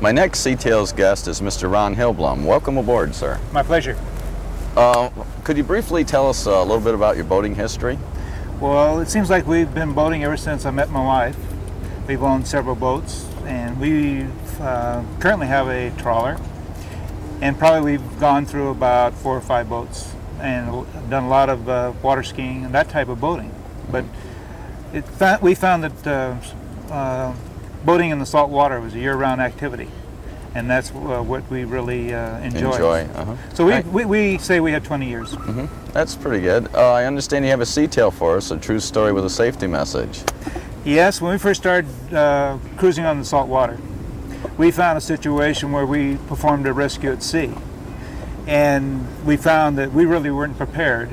My next Seatails guest is Mr. Ron Hillblom. Welcome aboard, sir. My pleasure. Could you briefly tell us a little bit about your boating history? Well, it seems like we've been boating ever since I met my wife. We've owned several boats, and we currently have a trawler. And probably we've gone through about 4 or 5 boats and done a lot of water skiing and that type of boating. But we found that boating in the salt water was a year-round activity, and that's what we really enjoy. So we say we have 20 years. That's pretty good. I understand you have a Seatail for us, a true story with a safety message. Yes, when we first started cruising on the salt water, we found a situation where we performed a rescue at sea, and we found that we really weren't prepared,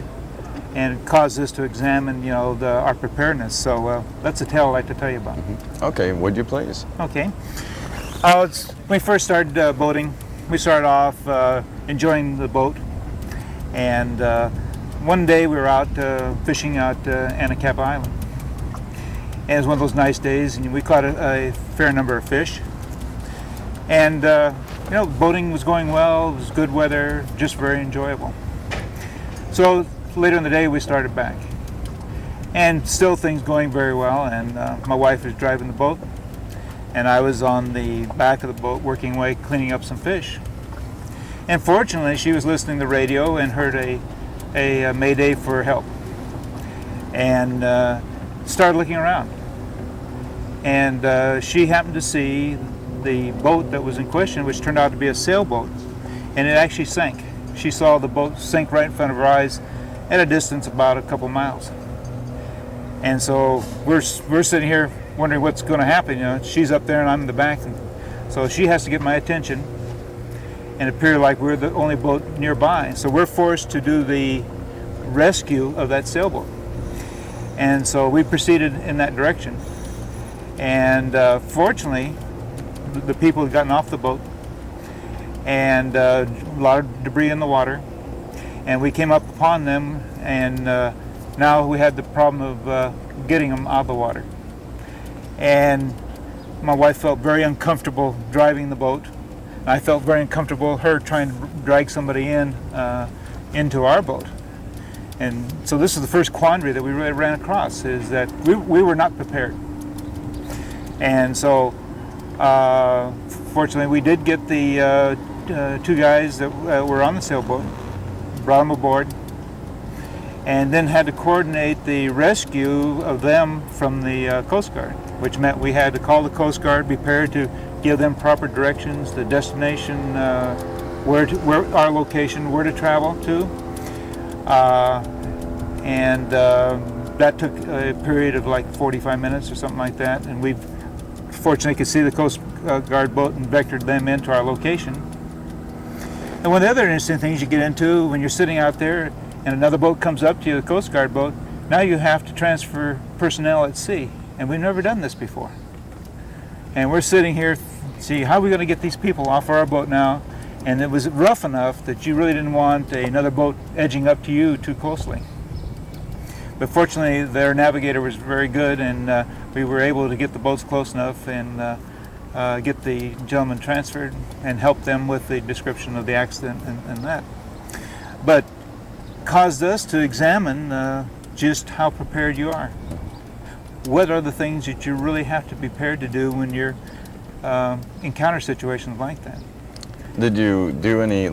and it caused us to examine, our preparedness. So that's a tale I'd like to tell you about. Okay, would you please? Okay. When we first started boating, we started off enjoying the boat, and one day we were out fishing out Anacapa Island. And it was one of those nice days, and we caught a fair number of fish. And boating was going well. It was good weather, just very enjoyable. So later in the day, we started back, and still things going very well. And my wife was driving the boat, and I was on the back of the boat working away, cleaning up some fish. And fortunately, she was listening to the radio and heard a mayday for help, and started looking around. And she happened to see the boat that was in question, which turned out to be a sailboat, and it actually sank. She saw the boat sink right in front of her eyes at a distance about a couple miles. And so we're sitting here wondering what's going to happen. She's up there and I'm in the back, and so she has to get my attention, and it appeared like we're the only boat nearby. So we're forced to do the rescue of that sailboat, and so we proceeded in that direction. And fortunately, the people had gotten off the boat, and a lot of debris in the water, and we came up upon them, and now we had the problem of getting them out of the water. And my wife felt very uncomfortable driving the boat. I felt very uncomfortable her trying to drag somebody into our boat. And so this is the first quandary that we really ran across, is that we were not prepared. And so fortunately we did get the 2 guys that were on the sailboat, brought them aboard, and then had to coordinate the rescue of them from the Coast Guard, which meant we had to call the Coast Guard, be prepared to give them proper directions, the destination, where our location, where to travel to, and that took a period of like 45 minutes or something like that, and we fortunately could see the Coast Guard boat and vectored them into our location. And one of the other interesting things you get into when you're sitting out there and another boat comes up to you, the Coast Guard boat, now you have to transfer personnel at sea. And we've never done this before. And we're sitting here, see, how are we going to get these people off our boat now? And it was rough enough that you really didn't want another boat edging up to you too closely. But fortunately, their navigator was very good, and we were able to get the boats close enough and get the gentlemen transferred and help them with the description of the accident and that. But caused us to examine just how prepared you are. What are the things that you really have to be prepared to do when you're encounter situations like that? Did you do any,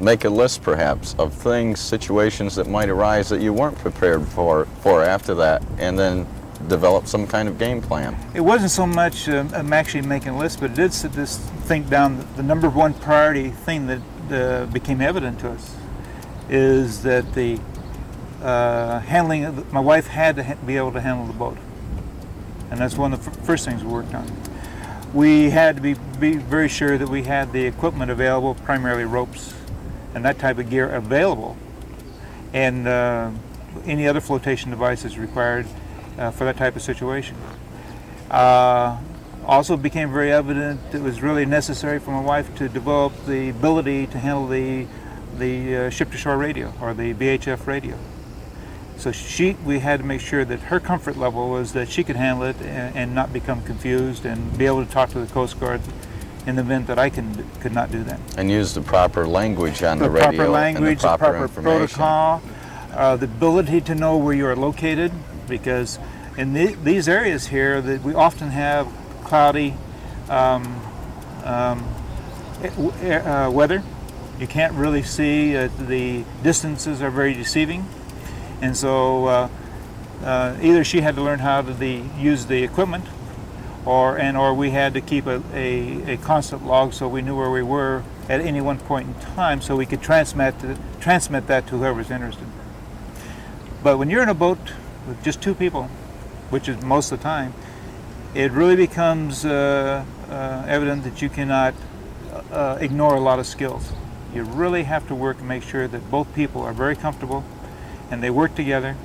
make a list perhaps of things, situations that might arise that you weren't prepared for after that, and then develop some kind of game plan? It wasn't so much I'm actually making a list, but it did just think down the number one priority thing that became evident to us is that the handling of my wife had to be able to handle the boat, and that's one of the first things we worked on. We had to be very sure that we had the equipment available, primarily ropes and that type of gear available, and any other flotation devices required for that type of situation. Also became very evident it was really necessary for my wife to develop the ability to handle the ship-to-shore radio, or the VHF radio. So we had to make sure that her comfort level was that she could handle it and not become confused, and be able to talk to the Coast Guard in the event that I could not do that. And use the proper language on the The radio proper language, and the proper information. protocol, the ability to know where you are located, because in these areas here that we often have cloudy weather. You can't really see, the distances are very deceiving, and so either she had to learn how to use the equipment, or we had to keep a constant log so we knew where we were at any one point in time, so we could transmit that to whoever's interested. But when you're in a boat with just two people, which is most of the time, it really becomes evident that you cannot ignore a lot of skills. You really have to work and make sure that both people are very comfortable and they work together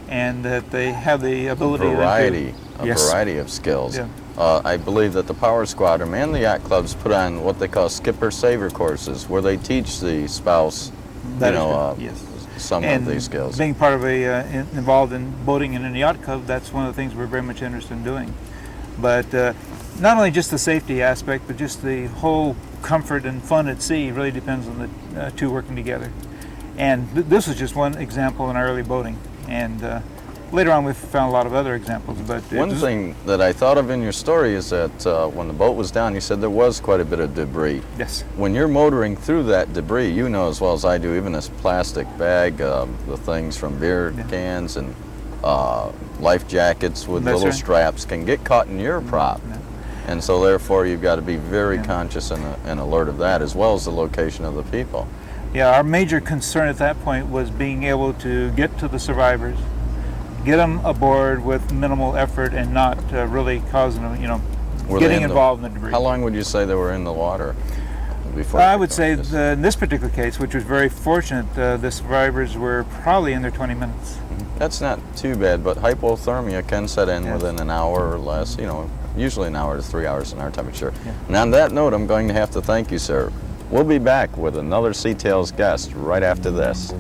and that they have the ability A variety of skills. Yeah. I believe that the Power Squadron and the yacht clubs put on what they call skipper saver courses, where they teach the spouse, That is good, yes. some And of these skills. being part of involved in boating and in a yacht club, that's one of the things we're very much interested in doing. But not only just the safety aspect, but just the whole comfort and fun at sea really depends on the two working together. And this was just one example in our early boating. And later on, we've found a lot of other examples. But One thing that I thought of in your story is that when the boat was down, you said there was quite a bit of debris. Yes. When you're motoring through that debris, you know as well as I do, even this plastic bag, the things from beer cans and life jackets with That's little right. straps can get caught in your prop. Yeah. And so therefore you've got to be very Yeah. conscious and alert of that, as well as the location of the people. Yeah, our major concern at that point was being able to get to the survivors, get them aboard with minimal effort and not really causing them, Were they getting in the- involved in the debris. How long would you say they were in the water before? I they would say this? in this particular case, which was very fortunate, the survivors were probably in their 20 minutes. That's not too bad, but hypothermia can set in Yes. within an hour or less, usually an hour to 3 hours in our temperature. Yeah. And on that note, I'm going to have to thank you, sir. We'll be back with another Sea Tales guest right after this.